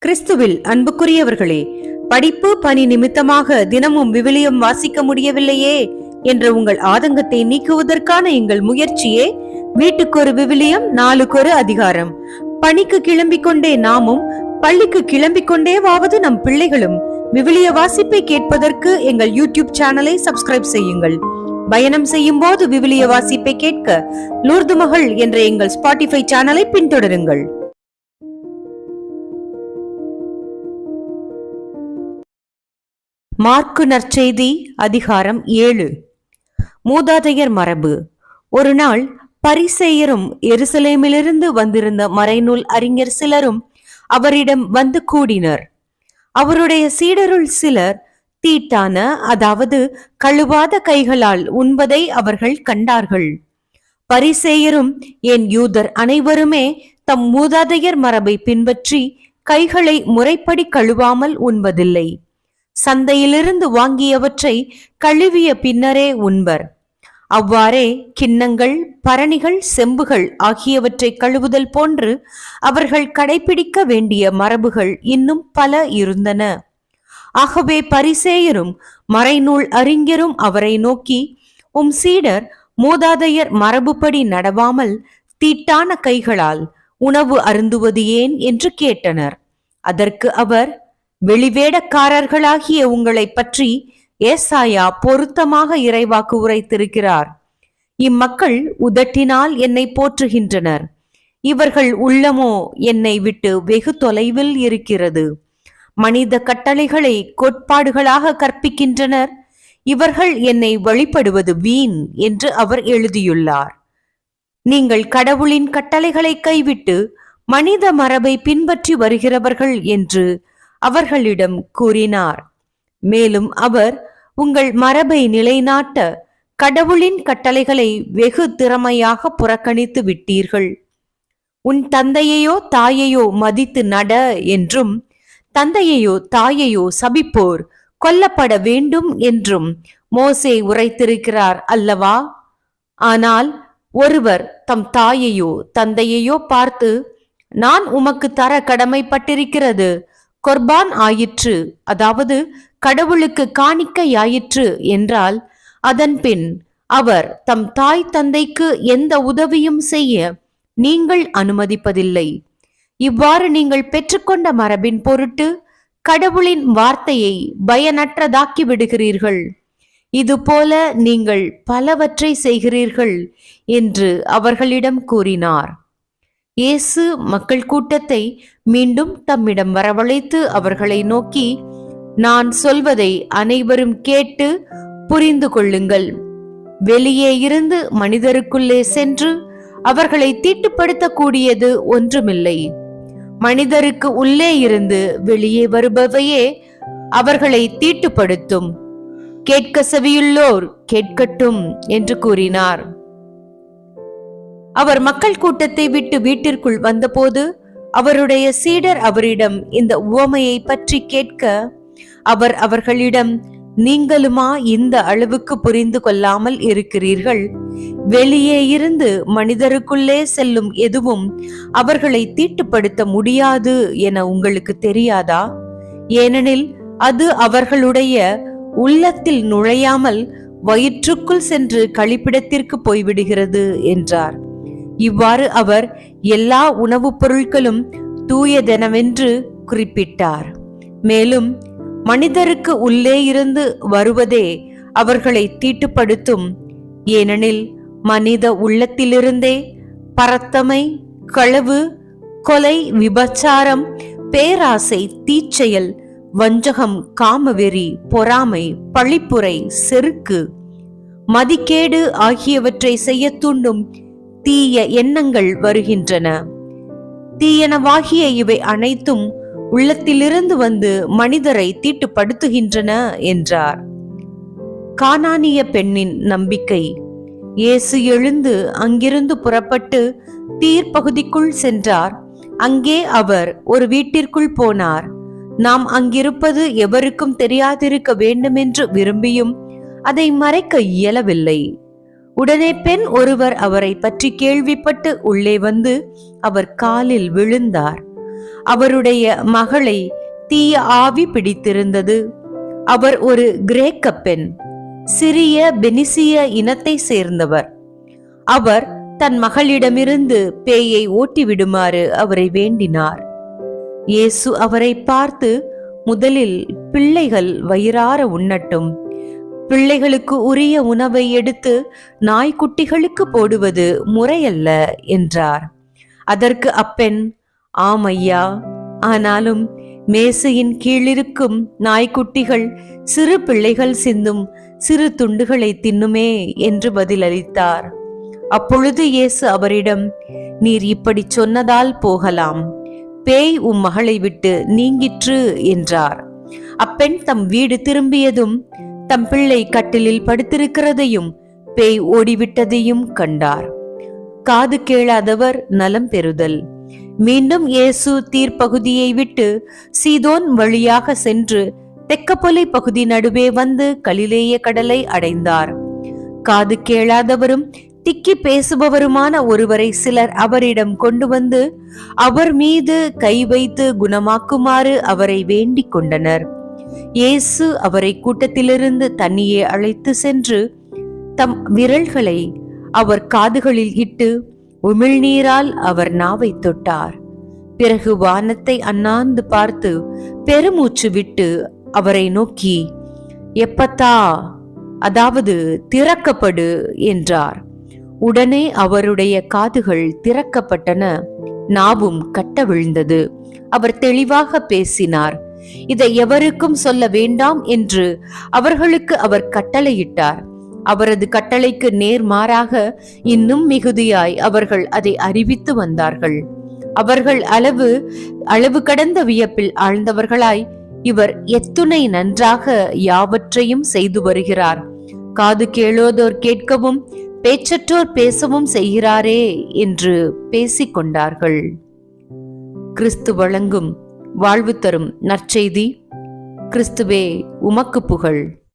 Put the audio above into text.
கிறிஸ்துவில் அன்புக்குரியவர்களே, படிப்பு பணி நிமித்தமாக தினமும் விவிலியம் வாசிக்க முடியவில்லையே என்ற உங்கள் ஆதங்கத்தை நீக்குவதற்கான எங்கள் முயற்சியே வீட்டுக்கு ஒரு விவிலியம், நாளுக்கு ஒரு அதிகாரம். பணிக்கு கிளம்பிக் கொண்டே நாமும், பள்ளிக்கு கிளம்பிக் கொண்டேவாவது நம் பிள்ளைகளும் விவிலிய வாசிப்பை கேட்பதற்கு எங்கள் யூடியூப் சேனலை சப்ஸ்கிரைப் செய்யுங்கள். பயணம் செய்யும் போது விவிலிய வாசிப்பை கேட்க லூர்து மகள் என்ற எங்கள் ஸ்பாட்டிஃபை சேனலை பின்தொடருங்கள். மார்க்கு நற்செய்தி அதிகாரம் 7. மூதாதையர் மரபு. ஒரு நாள் பரிசேயரும் எருசலேமிலிருந்து வந்திருந்த மறைநூல் அறிஞர் சிலரும் அவரிடம் வந்து கூடினர். அவருடைய சீடருள் சிலர் தீட்டான, அதாவது கழுவாத கைகளால் உண்பதை அவர்கள் கண்டார்கள். பரிசேயரும் என் யூதர் அனைவருமே தம் மூதாதையர் மரபை பின்பற்றி கைகளை முறைப்படி கழுவாமல் உண்பதில்லை. சந்தையிலிருந்து வாங்கியவற்றை கழுவிய பின்னரே உண்பர். அவ்வாறே கிண்ணங்கள், பரணிகள், செம்புகள் ஆகியவற்றை கழுவுதல் போன்று அவர்கள் கடைபிடிக்க வேண்டிய மரபுகள் இன்னும் பல இருந்தன. ஆகவே பரிசேயரும் மறைநூல் அறிஞரும் அவரை நோக்கி, உம் சீடர் மூதாதையர் மரபுப்படி நடவாமல் தீட்டான கைகளால் உணவு அருந்துவது ஏன் என்று கேட்டனர். அதற்கு அவர், வெளிவேடக்காரர்களாகிய உங்களை பற்றி ஏசாயா பொருத்தமாக இறைவாக்கு உரைத்திருக்கிறார். இம்மக்கள் உதட்டினால் என்னை போற்றுகின்றனர், இவர்கள் உள்ளமோ என்னை விட்டு வெகு தொலைவில் இருக்கிறது. மனித கட்டளைகளை கோட்பாடுகளாக கற்பிக்கின்றனர், இவர்கள் என்னை வழிபடுவது வீண் என்று அவர் எழுதியுள்ளார். நீங்கள் கடவுளின் கட்டளைகளை கைவிட்டு மனித மரபை பின்பற்றி வருகிறவர்கள் என்று அவர்களிடம் கூறினார். மேலும் அவர், உங்கள் மரபை நிலைநாட்ட கடவுளின் கட்டளைகளை வெகு திறமையாக புறக்கணித்து விட்டீர்கள். உன் தந்தையையோ தாயையோ மதித்து நட என்றும், தந்தையையோ தாயையோ சபிப்போர் கொல்லப்பட வேண்டும் என்றும் மோசே உரைத்திருக்கிறார் அல்லவா? ஆனால் ஒருவர் தம் தாயையோ தந்தையையோ பார்த்து, நான் உமக்கு தர கடமைப்பட்டிருக்கிறது கொர்பான் ஆயிற்று, அதாவது கடவுளுக்கு காணிக்கையாயிற்று என்றால், அதன் பின் அவர் தம் தாய் தந்தைக்கு எந்த உதவியும் செய்ய நீங்கள் அனுமதிப்பதில்லை. இவ்வாறு நீங்கள் பெற்றுக்கொண்ட மரபின் பொருட்டு கடவுளின் வார்த்தையை பயனற்றதாக்கி விடுகிறீர்கள். இதுபோல நீங்கள் பலவற்றை செய்கிறீர்கள் என்று அவர்களிடம் கூறினார். இயேசு மக்கள் கூட்டத்தை மீண்டும் தம்மிடம் வரவழைத்து அவர்களை நோக்கி, நான் சொல்வதை அனைவரும் கேட்டு புரிந்து கொள்ளுங்கள். வெளியே இருந்து மனிதருக்குள்ளே சென்று அவர்களை தீட்டுப்படுத்தக்கூடியது ஒன்றுமில்லை. மனிதருக்கு உள்ளே இருந்து வெளியே வருபவையே அவர்களை தீட்டுப்படுத்தும். கேட்க செவியுள்ளோர் கேட்கட்டும் என்று கூறினார். அவர் மக்கள் கூட்டத்தை விட்டு வீட்டிற்குள் வந்தபோது அவருடைய சீடர் அவரிடம் இந்த உவமையை பற்றி கேட்க, அவர் அவர்களிடம், நீங்களுமா இந்த அளவுக்கு புரிந்து கொள்ளாமல் இருக்கிறீர்கள்? வெளியே இருந்து மனிதருக்குள்ளே செல்லும் எதுவும் அவர்களை தீட்டுப்படுத்த முடியாது என உங்களுக்கு தெரியாதா? ஏனெனில் அது அவர்களுடைய உள்ளத்தில் நுழையாமல் வயிற்றுக்குள் சென்று கழிப்பிடத்திற்கு போய்விடுகிறது என்றார். இவ்வாறு அவர் எல்லா உணவுப் பொருட்களும் தூயதெனவென்று குறிப்பிட்டார். மேலும் மனிதருக்கு உள்ளே இருந்து வருவதே அவர்களை தீட்டுப்படுத்தும். ஏனெனில் மனித உள்ளத்திலிருந்தே பரத்தமை, களவு, கொலை, விபச்சாரம், பேராசை, தீச்செயல், வஞ்சகம், காமவெறி, பொறாமை, பழிப்புரை, செருக்கு, மதிக்கேடு ஆகியவற்றை செய்ய தூண்டும் தீய எண்ணங்கள் வருகின்றன. தீயனவாகிய இவை அனைத்தும் உள்ளத்திலிருந்து வந்து மனிதரை தீட்டுப்படுத்துகின்றன என்றார். கானானிய பெண்ணின் நம்பிக்கை. இயேசு எழுந்து அங்கிருந்து புறப்பட்டு தீர் பகுதிக்குள் சென்றார். அங்கே அவர் ஒரு வீட்டிற்குள் போனார். நாம் அங்கிருப்பது எவருக்கும் தெரியாதிருக்க வேண்டுமென்று விரும்பியும் அதை மறைக்க இயலவில்லை. உடனே பெண் ஒருவர் அவரை பற்றி கேள்விப்பட்டு உள்ளே வந்து அவர் காலில் விழுந்தார். அவருடைய மகளை தீய ஆவி பிடித்திருந்தது. அவர் ஒரு கிரேக்க பெண், சிறிய பெனிசிய இனத்தை சேர்ந்தவர். அவர் தன் மகளிடமிருந்து பேயை ஓட்டிவிடுமாறு அவரை வேண்டினார். இயேசு அவரை பார்த்து, முதலில் பிள்ளைகள் வயிறார உண்ணட்டும், பிள்ளைகளுக்கு உரிய உணவை எடுத்து நாய்க்குட்டிகளுக்கு போடுவது முறையல்ல என்றார். அதற்கு அப்பெண், ஆம் ஐயா, ஆனாலும் மேசையின் கீழிருக்கும் நாய்க்குட்டிகள் சிறு பிள்ளைகள் சிந்தும் சிறு துண்டுகளை தின்னுமே என்று பதிலளித்தார். அப்பொழுது இயேசு அவரிடம், நீர் இப்படி சொன்னதால் போகலாம், பேய் உம் மகளை விட்டு நீங்கிற்று என்றார். அப்பெண் தம் வீடு திரும்பியதும் தம் பிள்ளை கட்டிலில் படுத்திருக்கிறதையும் பேய் ஓடிவிட்டதையும் கண்டார். காது கேளாதவர் நலம் பெறுதல். மீண்டும் இயேசு தீர்ப்பகுதியை விட்டு சீதோன் வழியாக சென்று தெக்கப்பொலி பகுதி நடுவே வந்து கலிலேய கடலை அடைந்தார். காது கேளாதவரும் திக்கி பேசுபவருமான ஒருவரை சிலர் அவரிடம் கொண்டு வந்து அவர் மீது கை வைத்து குணமாக்குமாறு அவரை வேண்டிக் கொண்டனர். இயேசு அவரை கூட்டத்திலிருந்து தனியே அழைத்து சென்று தம் விரல்களை அவர் காதுகளில் இட்டு உமிழ்நீரால் அவர் நாவை தொட்டார். பிறகு வானத்தை அண்ணாந்து பார்த்து பெருமூச்சு விட்டு அவரை நோக்கி, எப்பத்தா, அதாவது திறக்கப்படு என்றார். உடனே அவருடைய காதுகள் திறக்கப்பட்டன, நாவும் கட்ட விழுந்தது. அவர் தெளிவாக பேசினார். இதை எவருக்கும் சொல்ல வேண்டாம் என்று அவர்களுக்கு அவர் கட்டளையிட்டார். அவரது கட்டளைக்கு நேர்மாறாக இன்னும் மிகுதியாய் அவர்கள் அதை அறிவித்து வந்தார்கள். அவர்கள் அளவு கடந்த வியப்பில் ஆழ்ந்தவர்களாய், இவர் எத்துணை நன்றாக யாவற்றையும் செய்து வருகிறார், காது கேளோதோர் கேட்கவும் பேச்சற்றோர் பேசவும் செய்கிறாரே என்று பேசிக்கொண்டார்கள். கிறிஸ்து வழங்கும் வாழ்வு தரும் நற்செய்தி. கிறிஸ்துவே உமக்கு புகழ்.